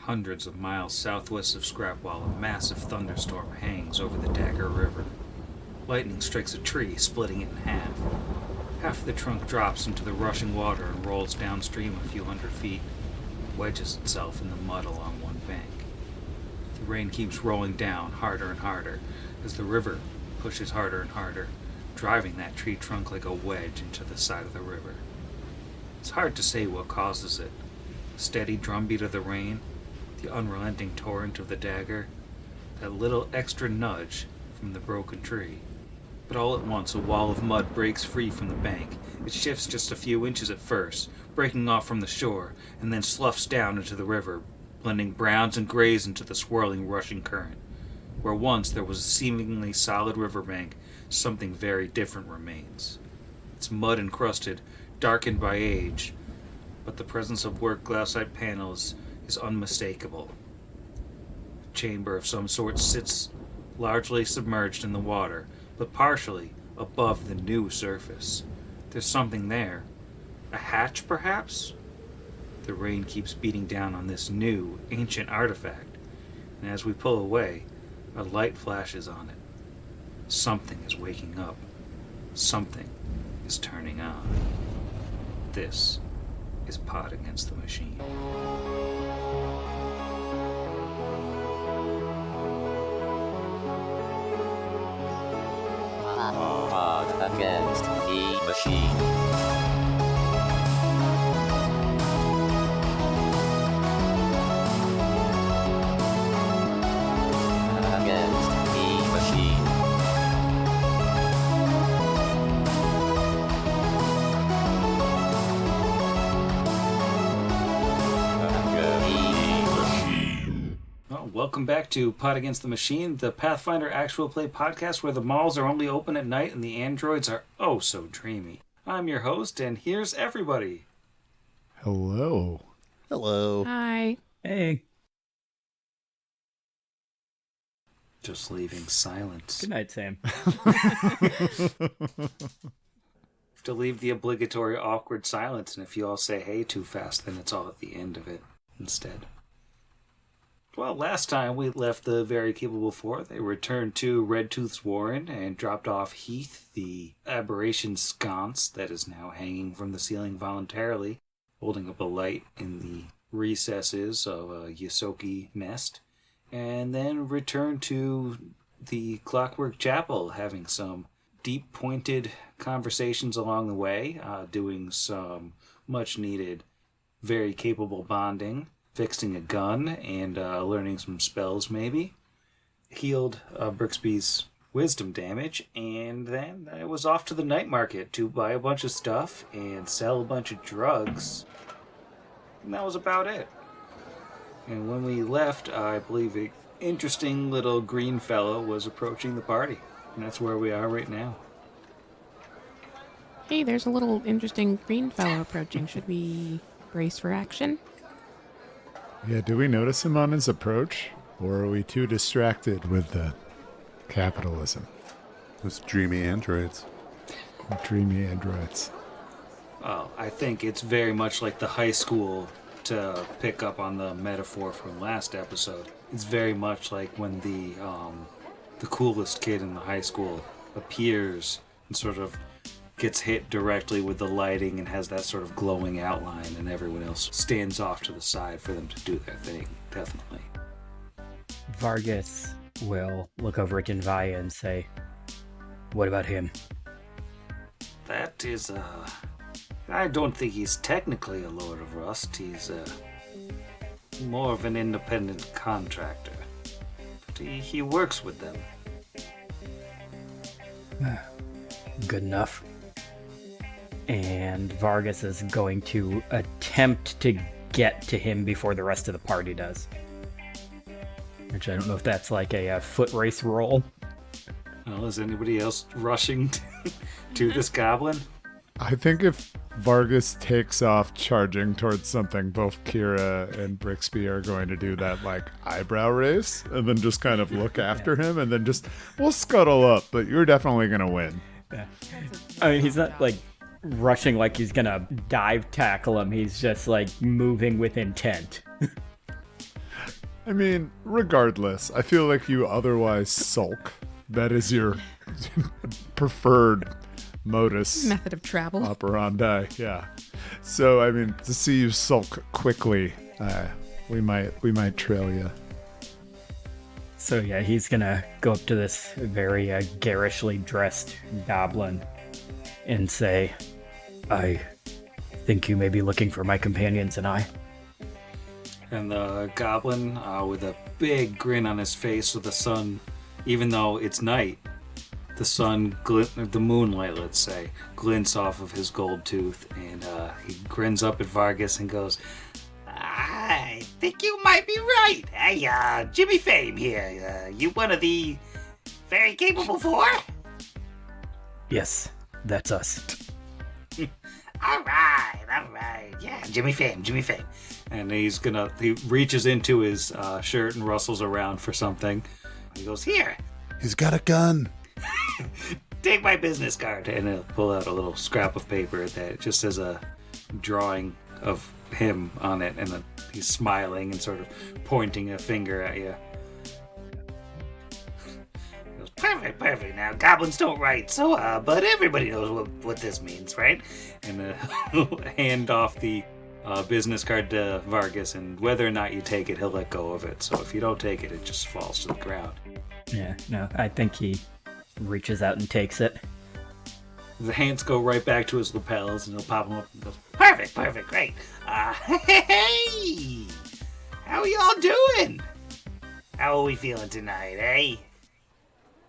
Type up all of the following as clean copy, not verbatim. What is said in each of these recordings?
Hundreds of miles southwest of Scrapwall, a massive thunderstorm hangs over the Dagger River. Lightning strikes a tree, splitting it in half. Half of the trunk drops into the rushing water and rolls downstream a few hundred feet, wedges itself in the mud along one bank. The rain keeps rolling down harder and harder as the river pushes harder and harder, driving that tree trunk like a wedge into the side of the river. It's hard to say what causes it. The steady drumbeat of the rain, the unrelenting torrent of the dagger, that little extra nudge from the broken tree. But all at once a wall of mud breaks free from the bank. It shifts just a few inches at first, breaking off from the shore, and then sloughs down into the river, blending browns and grays into the swirling, rushing current. Where once there was a seemingly solid riverbank, something very different remains. It's mud-encrusted, darkened by age, but the presence of worked glassite panels is unmistakable. A chamber of some sort sits largely submerged in the water, but partially above the new surface. There's something there. A hatch, perhaps? The rain keeps beating down on this new, ancient artifact, and as we pull away, a light flashes on it. Something is waking up. Something is turning on. This is Pod Against the Machine. Pod Against the Machine. Welcome back to Pod Against the Machine, the Pathfinder actual play podcast where the malls are only open at night and the androids are oh so dreamy. I'm your host, and here's everybody. Hello. Hello. Hi. Hey. Just leaving silence. Good night, Sam. To leave the obligatory awkward silence, and if you all say hey too fast, then it's all at the end of it instead. Well, last time we left the very capable four. They returned to Redtooth's Warren and dropped off Heath, the aberration sconce that is now hanging from the ceiling voluntarily, holding up a light in the recesses of a Yosoki nest, and then returned to the Clockwork Chapel, having some deep-pointed conversations along the way, doing some much-needed, very capable bonding, fixing a gun, and learning some spells, maybe. Healed Brixby's wisdom damage, and then I was off to the night market to buy a bunch of stuff and sell a bunch of drugs. And that was about it. And when we left, I believe an interesting little green fellow was approaching the party. And that's where we are right now. Hey, there's a little interesting green fellow approaching. Should we brace for action? Yeah, do we notice him on his approach? Or are we too distracted with the capitalism? Those dreamy androids. Dreamy androids. Oh, I think it's very much like the high school, to pick up on the metaphor from last episode. It's very much like when the coolest kid in the high school appears and sort of gets hit directly with the lighting and has that sort of glowing outline, and everyone else stands off to the side for them to do their thing. Definitely. Vargas will look over at Janvaya and say, "What about him?" That is, I don't think he's technically a Lord of Rust. He's, more of an independent contractor. But he works with them. Good enough. And Vargas is going to attempt to get to him before the rest of the party does. Which I don't know if that's like a foot race roll. Well, is anybody else rushing to this goblin? I think if Vargas takes off charging towards something, both Kira and Brixby are going to do that like eyebrow race and then just kind of look after him and then just, we'll scuttle up, but you're definitely going to win. Yeah. I mean, he's not like rushing like he's gonna dive tackle him. He's just like moving with intent. I mean, regardless, I feel like you otherwise sulk. That is your preferred modus Method of travel. operandi. Yeah. So, I mean, to see you sulk quickly, we might trail you. So yeah, he's gonna go up to this very garishly dressed goblin and say, I think you may be looking for my companions and I. And the goblin, with a big grin on his face with the sun, even though it's night, the sun, the moonlight, let's say, glints off of his gold tooth, and he grins up at Vargas and goes, I think you might be right. Hey, Jimmy Fame here. You one of the very capable four? Yes, that's us. All right. Yeah, Jimmy Fame. And he reaches into his shirt and rustles around for something. He goes, here, He's got a gun. take my business card. And he'll pull out a little scrap of paper that just says a drawing of him on it. And then he's smiling and sort of pointing a finger at you. He goes, perfect. Now, goblins don't write, so, but everybody knows what this means, right? And he'll hand off the business card to Vargas, and whether or not you take it, he'll let go of it. So if you don't take it, it just falls to the ground. Yeah, no, I think he reaches out and takes it. The hands go right back to his lapels, and he'll pop them up and goes, perfect, great. Hey! How are y'all doing? How are we feeling tonight, eh?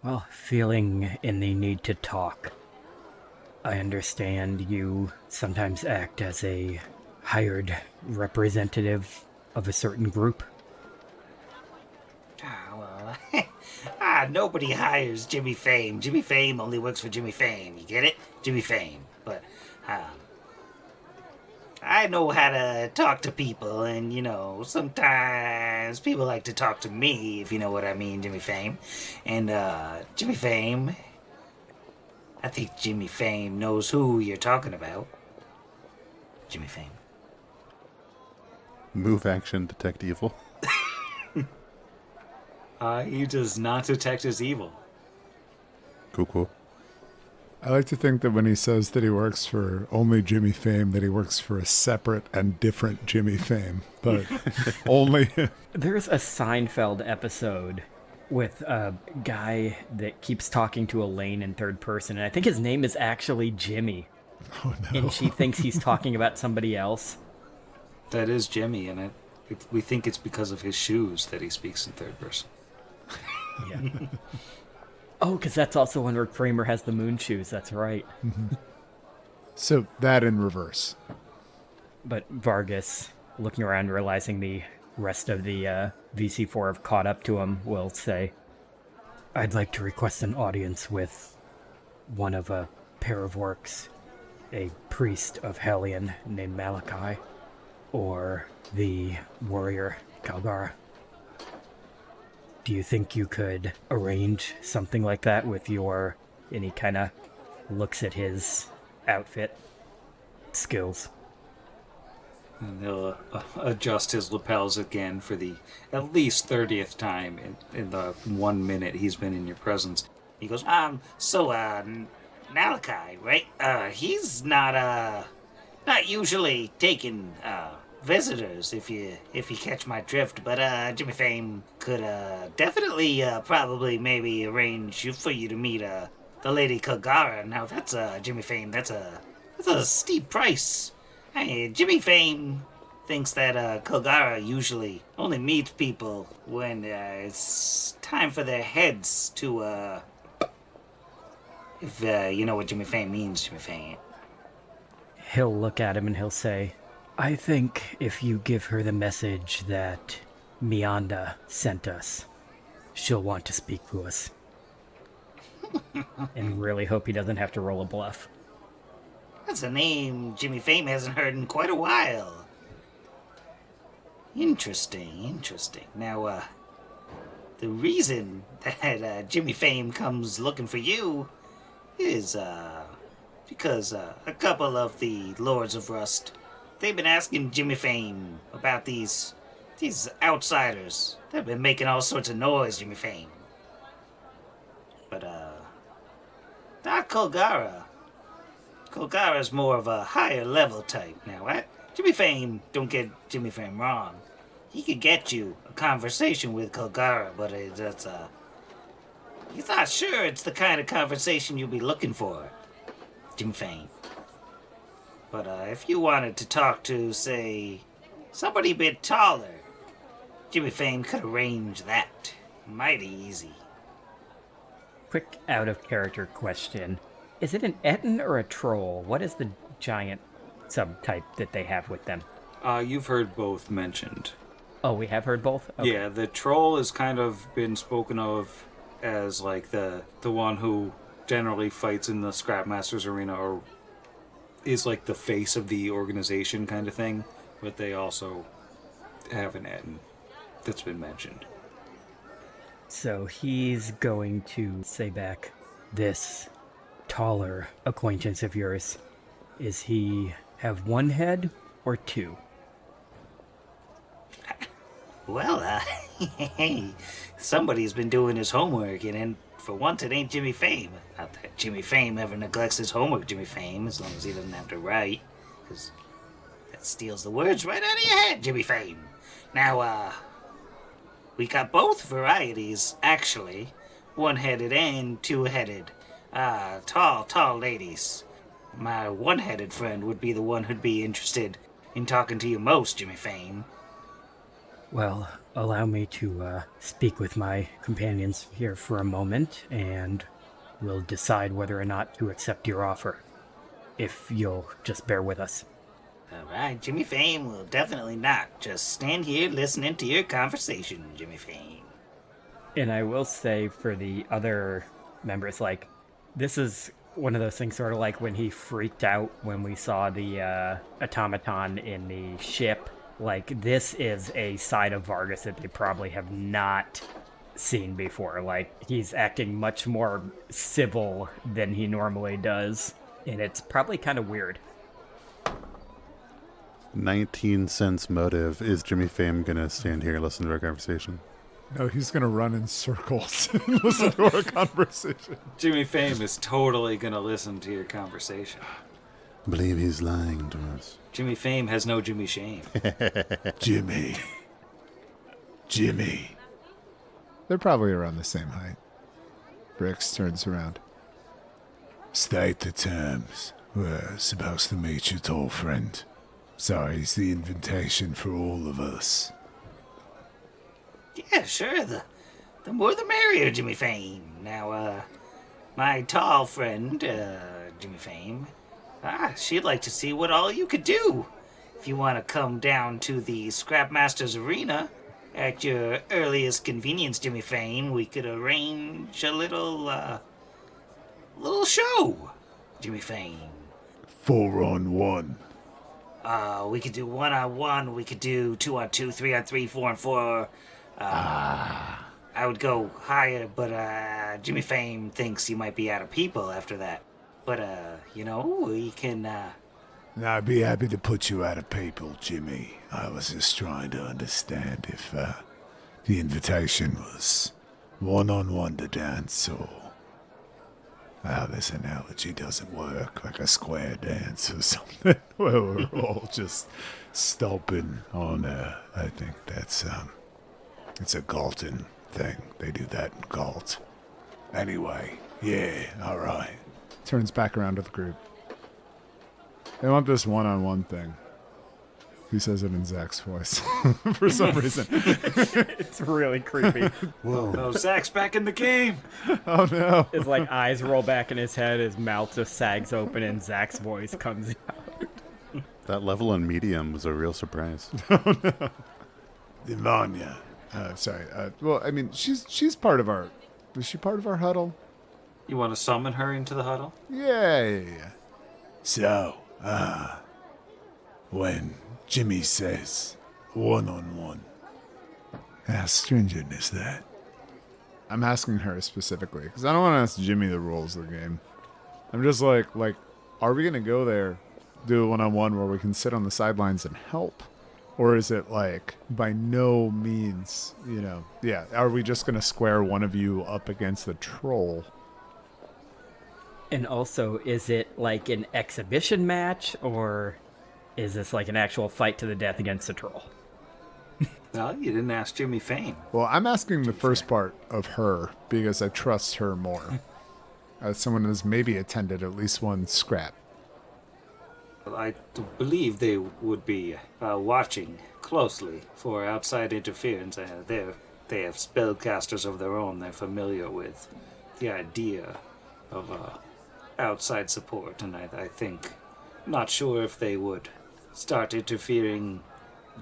Well, feeling in the need to talk. I understand you sometimes act as a hired representative of a certain group. Nobody hires Jimmy Fame. Jimmy Fame only works for Jimmy Fame. You get it? Jimmy Fame. But, I know how to talk to people, and, sometimes people like to talk to me, if you know what I mean, Jimmy Fame. And, Jimmy Fame, I think Jimmy Fame knows who you're talking about. Jimmy Fame. Move action, detect evil. He does not detect his evil. Cool. I like to think that when he says that he works for only Jimmy Fame, that he works for a separate and different Jimmy Fame, but only him. There's a Seinfeld episode with a guy that keeps talking to Elaine in third person, and I think his name is actually Jimmy. Oh, no. And she thinks he's talking about somebody else. That is Jimmy, and we think it's because of his shoes that he speaks in third person. Yeah. Oh, because that's also one where Kramer has the moon shoes. That's right. So that in reverse. But Vargas, looking around, realizing the rest of the VC4 have caught up to him, will say, I'd like to request an audience with one of a pair of orcs, a priest of Hellion named Malachi, or the warrior Kalgara. Do you think you could arrange something like that with your... And he kind of looks at his outfit skills. And he'll adjust his lapels again for the at least 30th time in the 1 minute he's been in your presence. He goes, Malachi, right? He's not usually taking visitors, if you catch my drift, but Jimmy Fame could definitely probably maybe arrange for you to meet the Lady Kagara. Now that's Jimmy Fame, that's a steep price. Hey, Jimmy Fame thinks that Kagara usually only meets people when it's time for their heads to if you know what Jimmy Fame means, Jimmy Fame. He'll look at him and he'll say, I think if you give her the message that Mianda sent us, she'll want to speak to us. And really hope he doesn't have to roll a bluff. That's a name Jimmy Fame hasn't heard in quite a while. Interesting. Now, the reason that Jimmy Fame comes looking for you is because a couple of the Lords of Rust, they've been asking Jimmy Fame about these These outsiders, they've been making all sorts of noise, Jimmy Fame. But, not Colgara. Colgara's more of a higher level type. Now, Jimmy Fame, don't get Jimmy Fame wrong. He could get you a conversation with Colgara, but he's not sure it's the kind of conversation you'll be looking for, Jimmy Fame. But, if you wanted to talk to, say, somebody a bit taller, Jimmy Fame could arrange that. Mighty easy. Quick out-of-character question. Is it an Etten or a troll? What is the giant subtype that they have with them? You've heard both mentioned. Oh, we have heard both? Okay. Yeah, the troll has kind of been spoken of as like the one who generally fights in the Scrapmasters arena or is like the face of the organization kind of thing, but they also have an Etten that's been mentioned. So he's going to say back, this taller acquaintance of yours, is he have one head or two? Well, somebody's been doing his homework, and for once it ain't Jimmy Fame. Not that Jimmy Fame ever neglects his homework, Jimmy Fame, as long as he doesn't have to write, because that steals the words right out of your head, Jimmy Fame. Now, we got both varieties, actually. One-headed and two-headed. Tall ladies. My one-headed friend would be the one who'd be interested in talking to you most, Jimmy Fame. Well, allow me to speak with my companions here for a moment, and we'll decide whether or not to accept your offer, if you'll just bear with us. All right, Jimmy Fame will definitely not. Just stand here listening to your conversation, Jimmy Fame. And I will say for the other members, like, this is one of those things sort of like when he freaked out when we saw the automaton in the ship. Like, this is a side of Vargas that they probably have not seen before. Like, he's acting much more civil than he normally does, and it's probably kind of weird. 19 cents motive. Is Jimmy Fame gonna stand here and listen to our conversation? No, he's going to run in circles and listen to our conversation. Jimmy Fame is totally gonna listen to your conversation. I believe he's lying to us. Jimmy Fame has no Jimmy Shame. Jimmy. They're probably around the same height. Bricks turns around. State the terms. We're supposed to meet your tall friend. Sorry, it's the invitation for all of us. Yeah, sure. The more the merrier, Jimmy Fame. Now, my tall friend, Jimmy Fame, she'd like to see what all you could do. If you want to come down to the Scrapmasters Arena at your earliest convenience, Jimmy Fame, we could arrange a little show, Jimmy Fame. 4-on-1. We could do 1-on-1, we could do 2-on-2, 3-on-3, 4-on-4. I would go higher, but Jimmy Fame thinks you might be out of people after that. But, we can, I'd be happy to put you out of people, Jimmy. I was just trying to understand if the invitation was 1-on-1 to dance or how this analogy doesn't work, like a square dance or something, where we're all just stomping on I think that's, it's a Galton thing. They do that in Galt. Anyway, yeah, alright. Turns back around to the group. They want this 1-on-1 thing. He says it in Zach's voice for some reason. It's really creepy. Whoa. Oh, Zach's back in the game. Oh no. His like eyes roll back in his head, his mouth just sags open, and Zach's voice comes out. That level on medium was a real surprise. Divanya. Sorry. Well, I mean, she's part of our... Is she part of our huddle? You want to summon her into the huddle? Yeah. So, when Jimmy says 1-on-1, how stringent is that? I'm asking her specifically, because I don't want to ask Jimmy the rules of the game. I'm just like, are we going to go there, do a 1-on-1 where we can sit on the sidelines and help? Or is it like by no means, yeah, are we just going to square one of you up against the troll? And also, is it like an exhibition match, or is this like an actual fight to the death against the troll? No, you didn't ask Jimmy Fame. Well, I'm asking the first part of her because I trust her more. As someone who's maybe attended at least one scrap. I believe they would be watching closely for outside interference. They have spellcasters of their own. They're familiar with the idea of outside support, and I think, not sure if they would start interfering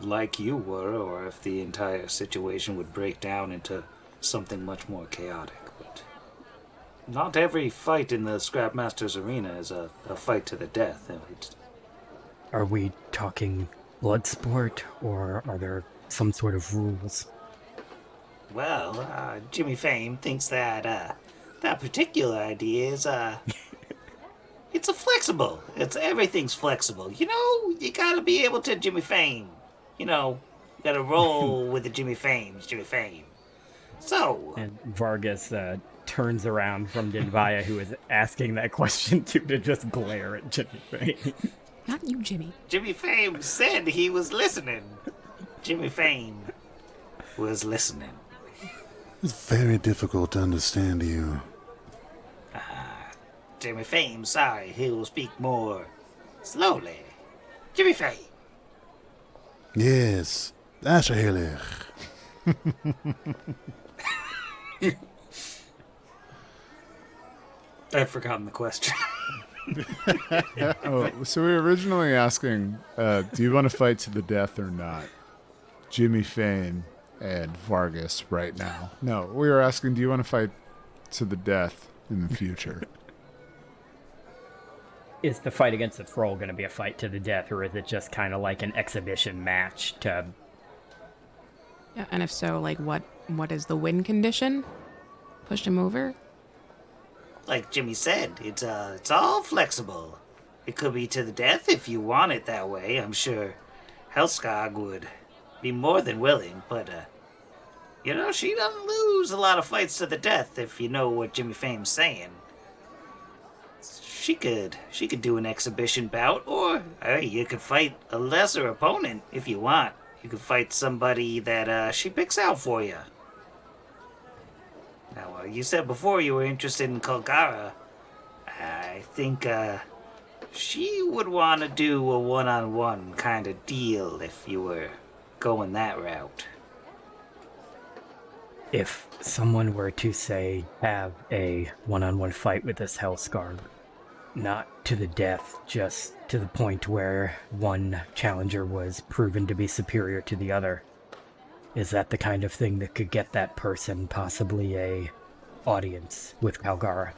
like you were, or if the entire situation would break down into something much more chaotic. But not every fight in the Scrapmasters arena is a fight to the death. Are we talking blood sport, or are there some sort of rules? Well, Jimmy Fame thinks that that particular idea is it's a flexible. Everything's flexible. You gotta be able to Jimmy Fame. You gotta roll with the Jimmy Fames, Jimmy Fame. So. And Vargas turns around from Dinvaya, who is asking that question to just glare at Jimmy Fame. Not you, Jimmy. Jimmy Fame said he was listening. Jimmy Fame was listening. It's very difficult to understand you. Jimmy Fame, sorry, he will speak more slowly. Jimmy Fame. Yes, Asherhelig. I've forgotten the question. So we were originally asking, do you want to fight to the death or not? Jimmy Fame and Vargas right now. No, we were asking, do you want to fight to the death in the future? Is the fight against the troll going to be a fight to the death, or is it just kind of like an exhibition match to... Yeah, and if so, like, what is the win condition? Push him over? Like Jimmy said, it's all flexible. It could be to the death if you want it that way. I'm sure Helskog would be more than willing, but she doesn't lose a lot of fights to the death, if you know what Jimmy Fame's saying. She could do an exhibition bout, or you could fight a lesser opponent if you want. You could fight somebody that she picks out for you. Now, you said before you were interested in Kolgara. I think she would want to do a one-on-one kind of deal if you were going that route. If someone were to, say, have a one-on-one fight with this Hellscarb, not to the death, just to the point where one challenger was proven to be superior to the other, is that the kind of thing that could get that person possibly a audience with Kalgara?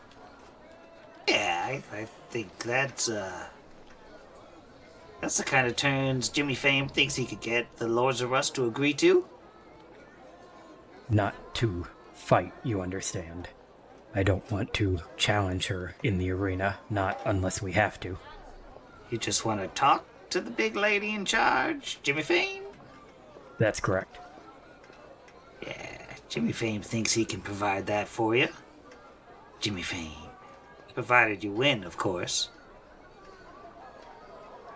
Yeah, I think that's the kind of terms Jimmy Fame thinks he could get the Lords of Rust to agree to. Not to fight, you understand. I don't want to challenge her in the arena, not unless we have to. You just want to talk to the big lady in charge, Jimmy Fame? That's correct. Yeah, Jimmy Fame thinks he can provide that for you. Jimmy Fame. Provided you win, of course.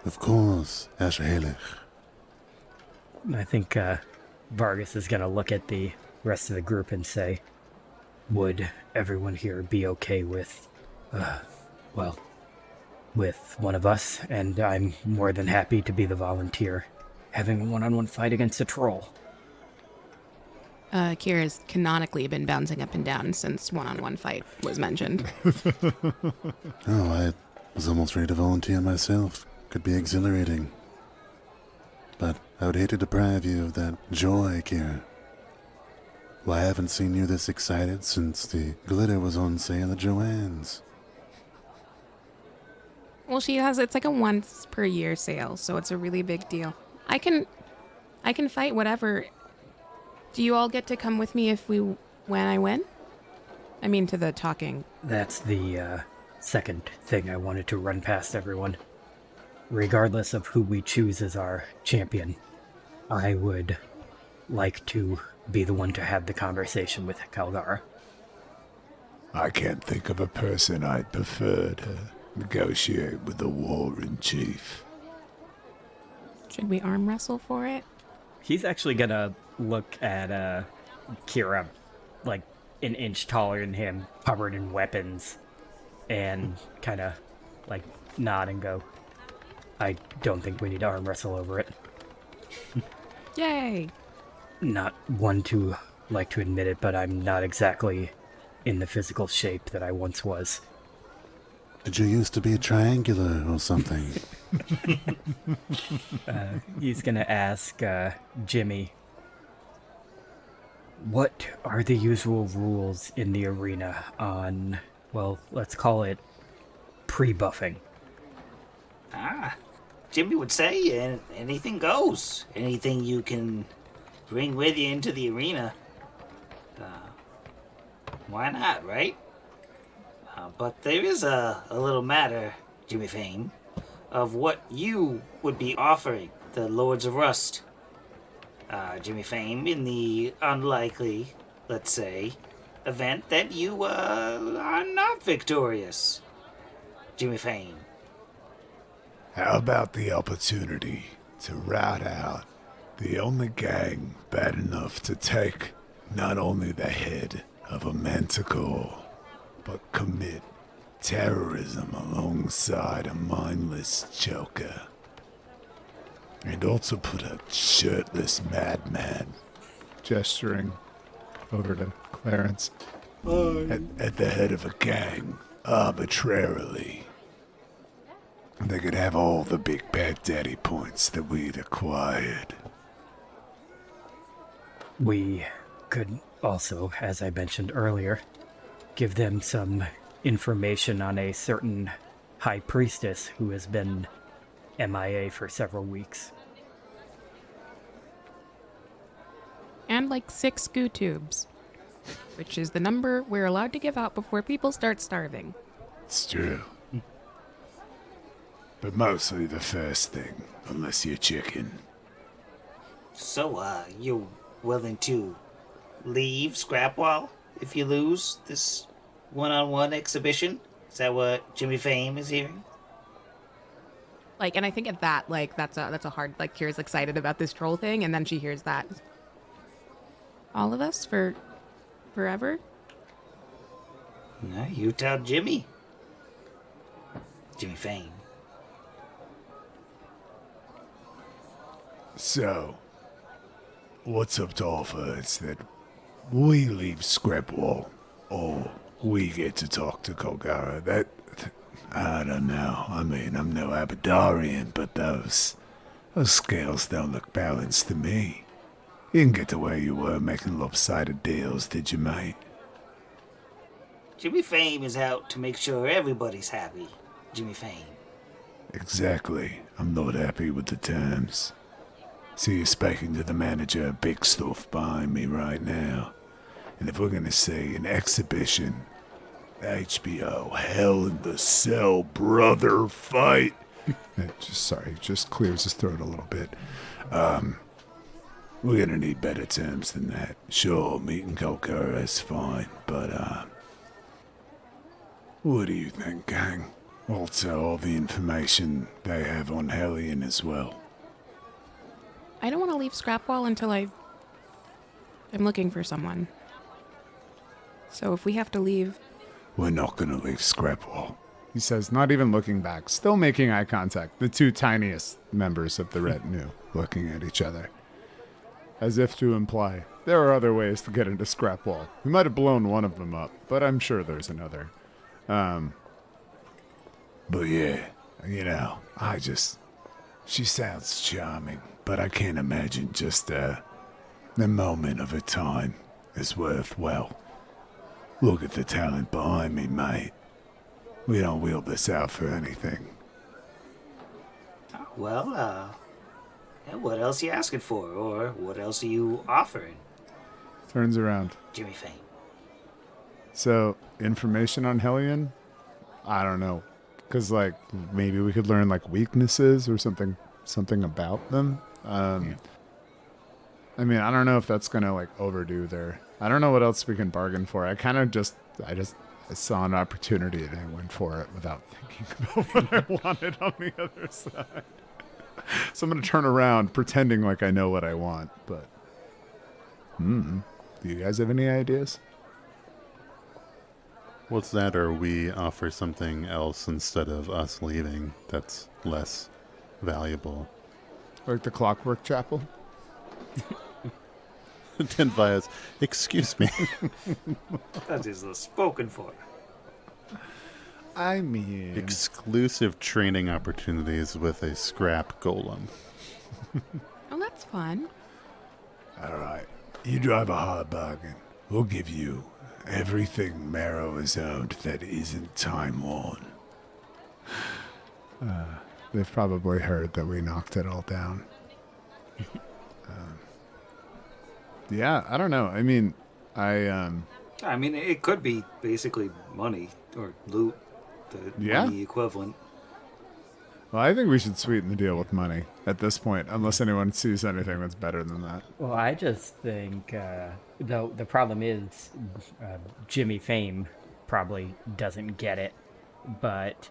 Of course, Asherhelig. I think Vargas is going to look at the rest of the group and say, would everyone here be okay with, with one of us? And I'm more than happy to be the volunteer, having a one-on-one fight against a troll. Kira's canonically been bouncing up and down since one-on-one fight was mentioned. Oh, I was almost ready to volunteer myself. Could be exhilarating. But I would hate to deprive you of that joy, Kira. Well, I haven't seen you this excited since the glitter was on sale at Joanne's. Well, it's like a once per year sale, so it's a really big deal. I can fight whatever. Do you all get to come with me when I win? I mean, to the talking. That's the second thing I wanted to run past everyone. Regardless of who we choose as our champion, I would like to be the one to have the conversation with Calgara. I can't think of a person I'd prefer to negotiate with the war-in-chief. Should we arm wrestle for it? He's actually gonna look at Kira, like an inch taller than him, covered in weapons, and kind of like nod and go, I don't think we need to arm wrestle over it. Yay! Not one to like to admit it, but I'm not exactly in the physical shape that I once was. Did you used to be triangular or something? He's gonna ask Jimmy, what are the usual rules in the arena on, well, let's call it pre-buffing? Jimmy would say anything goes. Anything you can bring with you into the arena. Why not, right? But there is a little matter, Jimmy Fame, of what you would be offering the Lords of Rust. Jimmy Fame, in the unlikely, let's say, event that you are not victorious. Jimmy Fame. How about the opportunity to rat out the only gang bad enough to take not only the head of a manticore, but commit terrorism alongside a mindless joker? And also put a shirtless madman, gesturing over to Clarence, at the head of a gang, arbitrarily. They could have all the big bad daddy points that we'd acquired. We could also, as I mentioned earlier, give them some information on a certain high priestess who has been MIA for several weeks. And like 6 goo tubes, which is the number we're allowed to give out before people start starving. It's true. But mostly the first thing, unless you're chicken. So, you willing to leave Scrapwall if you lose this one-on-one exhibition? Is that what Jimmy Fame is hearing? Like, and I think at that, like, that's a hard, like, Kira's excited about this troll thing, and then she hears that. All of us for forever? No, you tell Jimmy. Jimmy Fame. So, what's up to offer is that we leave Scrapwall, or we get to talk to Colgara. That, I don't know. I mean, I'm no Abadarian, but those scales don't look balanced to me. You didn't get to where you were making lopsided deals, did you, mate? Jimmy Fame is out to make sure everybody's happy. Jimmy Fame. Exactly. I'm not happy with the terms. See, you're speaking to the manager of Big Stuff behind me right now. And if we're gonna see an exhibition, HBO Hell in the Cell brother fight. just clears his throat a little bit. We're gonna need better terms than that. Sure, meeting Colgara is fine, but what do you think, gang? Also, all the information they have on Hellion as well. I don't want to leave Scrapwall until I'm looking for someone. So if we have to leave... We're not gonna leave Scrapwall, he says, not even looking back, still making eye contact, the 2 tiniest members of the retinue looking at each other. As if to imply, there are other ways to get into Scrapwall. We might have blown one of them up, but I'm sure there's another. But yeah, you know, she sounds charming, but I can't imagine just the moment of her time is worth, well, look at the talent behind me, mate. We don't wield this out for anything. Well, what else are you asking for? Or what else are you offering? Turns around. Jimmy Fame. So, information on Hellion? I don't know. Because, like, maybe we could learn, like, weaknesses or something about them. I mean, I don't know if that's gonna like overdo their. I don't know what else we can bargain for. I saw an opportunity and I went for it without thinking about what I wanted on the other side. So I'm gonna turn around pretending like I know what I want. But, do you guys have any ideas? What's that, or we offer something else instead of us leaving that's less valuable? Like the Clockwork Chapel? Tenvias, excuse me. That is the spoken for. I mean... Exclusive training opportunities with a scrap golem. Oh, that's fun. All right. You drive a hard bargain. We'll give you everything Marrow has owned that isn't time-worn. They've probably heard that we knocked it all down. Yeah, I don't know. I mean, I mean, it could be basically money or loot, the money equivalent. Well, I think we should sweeten the deal with money at this point, unless anyone sees anything that's better than that. Well, I just think, though the problem is Jimmy Fame probably doesn't get it, but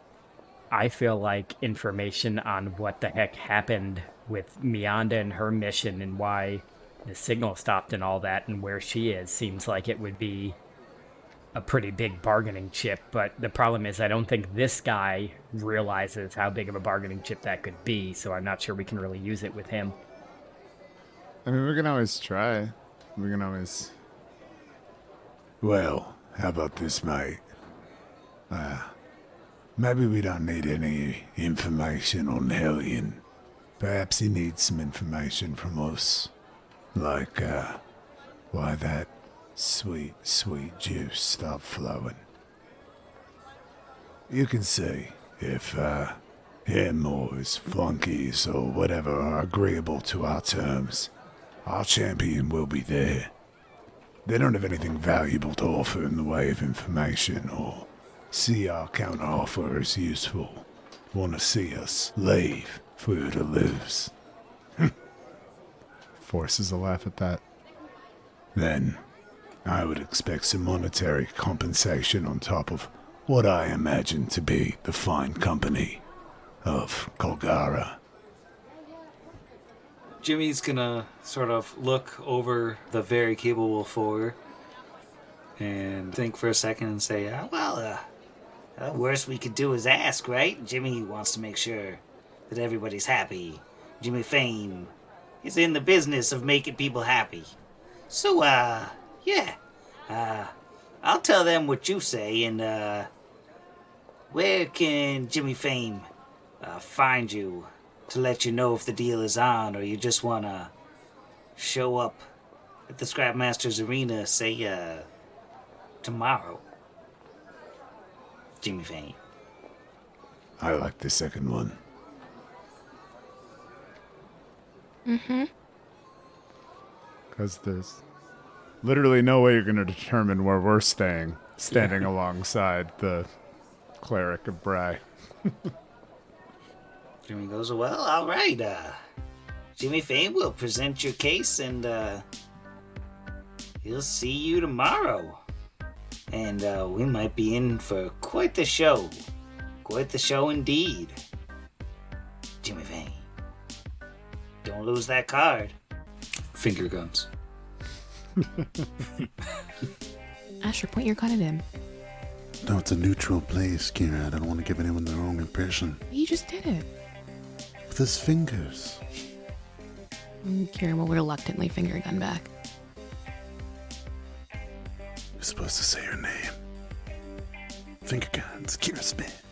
I feel like information on what the heck happened with Mianda and her mission and why the signal stopped and all that and where she is seems like it would be a pretty big bargaining chip. But the problem is I don't think this guy realizes how big of a bargaining chip that could be, so I'm not sure we can really use it with him. I mean, we can always try. We can always... Well, how about this, mate? Maybe we don't need any information on Hellion. Perhaps he needs some information from us. Like, why that sweet, sweet juice stopped flowing. You can see if him or his flunkies or whatever are agreeable to our terms. Our champion will be there. They don't have anything valuable to offer in the way of information or see our counteroffer as useful. Want to see us leave for you to lose. Forces a laugh at that. Then, I would expect some monetary compensation on top of what I imagine to be the fine company of Kolgara. Jimmy's gonna sort of look over the very capable four and think for a second and say, The worst we could do is ask, right? Jimmy wants to make sure that everybody's happy. Jimmy Fame is in the business of making people happy. So, I'll tell them what you say, and, where can Jimmy Fame find you to let you know if the deal is on, or you just want to show up at the Scrapmasters Arena, say, tomorrow? Jimmy Fame. I like the second one. Because there's literally no way you're going to determine where we're staying, standing alongside the cleric of Bry. Jimmy goes, well, all right. Jimmy Fame will present your case, and he'll see you tomorrow. And we might be in for quite the show. Quite the show indeed. Jimmy Fame. Don't lose that card. finger guns. Asher, point your gun at him. No, it's a neutral place, Kira. I don't want to give anyone the wrong impression. He just did it. With his fingers. Kira will reluctantly finger gun back. You're supposed to say her name. Finger guns, Kira Smith.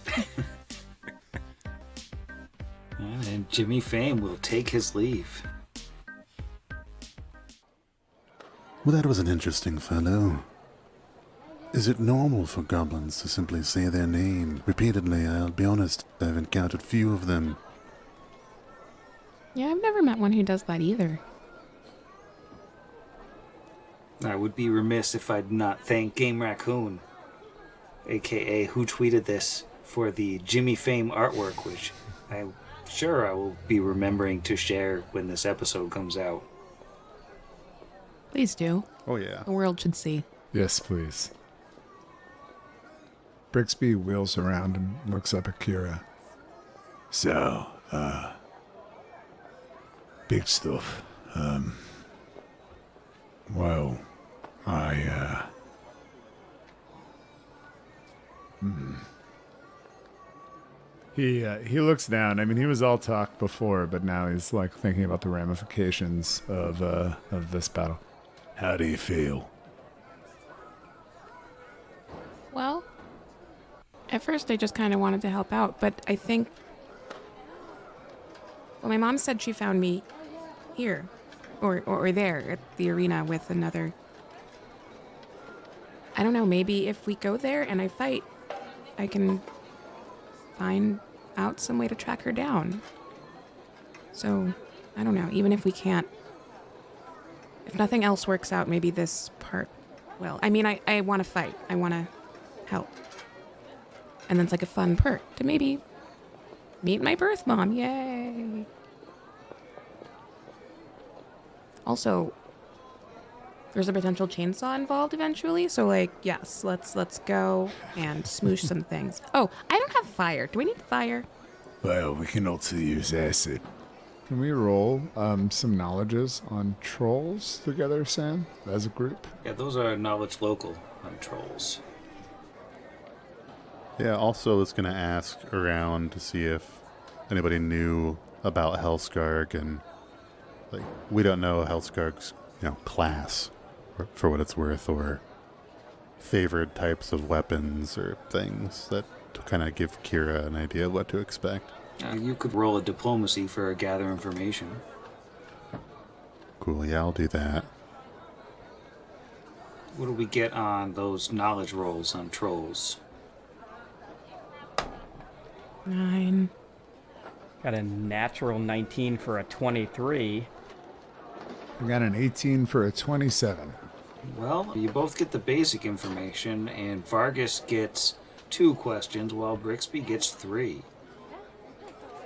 And Jimmy Fame will take his leave. Well, that was an interesting fellow. Is it normal for goblins to simply say their name repeatedly? I'll be honest, I've encountered few of them. Yeah, I've never met one who does that either. I would be remiss if I'd not thank Game Raccoon, aka who tweeted this, for the Jimmy Fame artwork, which I'm sure I will be remembering to share when this episode comes out. Please do. Oh, yeah. The world should see. Yes, please. Brixby wheels around and looks up at Kira. So, big stuff. Well, He looks down. I mean, he was all talk before, but now he's like thinking about the ramifications of this battle. How do you feel? Well, at first I just kind of wanted to help out, but I think... Well, my mom said she found me here, or there, at the arena with another... I don't know, maybe if we go there and I fight, I can find out some way to track her down. So, I don't know, even if we can't... If nothing else works out, maybe this part will. I mean, I want to fight. I want to help. And then it's like a fun perk to maybe meet my birth mom. Yay! Also, there's a potential chainsaw involved eventually, so like, yes, let's go and smoosh some things. Oh, I don't have fire. Do I need fire? Well, we can also use acid. Can we roll some knowledges on trolls together, Sam, as a group? Yeah, those are knowledge local on trolls. Yeah, also was going to ask around to see if anybody knew about Hellskarg, and like, we don't know Hellskarg's, class for what it's worth, or favored types of weapons or things that to kind of give Kira an idea of what to expect. You could roll a diplomacy for gather information. Cool, yeah, I'll do that. What do we get on those knowledge rolls on trolls? 9. Got a natural 19 for a 23. We got an 18 for a 27. Well, you both get the basic information, and Vargas gets 2 questions while Brixby gets 3.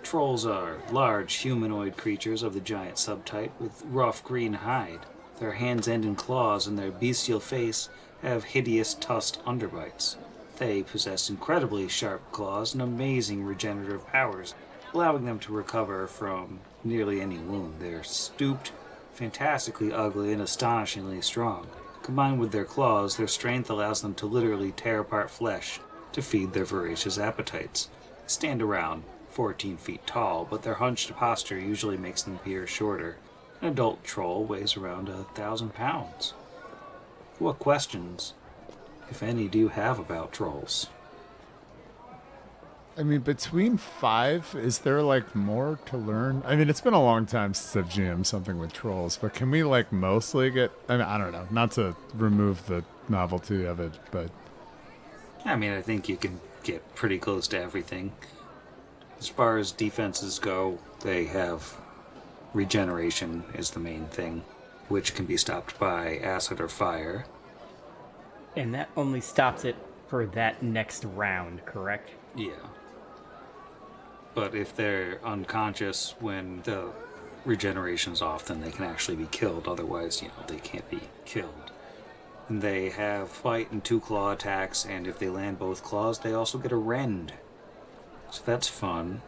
Trolls are large humanoid creatures of the giant subtype with rough green hide. Their hands end in claws, and their bestial face have hideous tusked underbites. They possess incredibly sharp claws and amazing regenerative powers, allowing them to recover from nearly any wound. They're stooped, fantastically ugly, and astonishingly strong. Combined with their claws, their strength allows them to literally tear apart flesh to feed their voracious appetites. They stand around 14 feet tall, but their hunched posture usually makes them appear shorter. An adult troll weighs around 1,000 pounds. What questions, if any, do you have about trolls? I mean, between 5, is there like more to learn? I mean, it's been a long time since I've GM'd something with trolls, but can we like mostly get, I mean, I don't know, not to remove the novelty of it, but... I mean, I think you can get pretty close to everything. As far as defenses go, they have regeneration is the main thing, which can be stopped by acid or fire. And that only stops it for that next round, correct? Yeah. But if they're unconscious when the regeneration's off, then they can actually be killed. Otherwise, they can't be killed. And they have fight and 2 claw attacks, and if they land both claws, they also get a rend. So that's fun.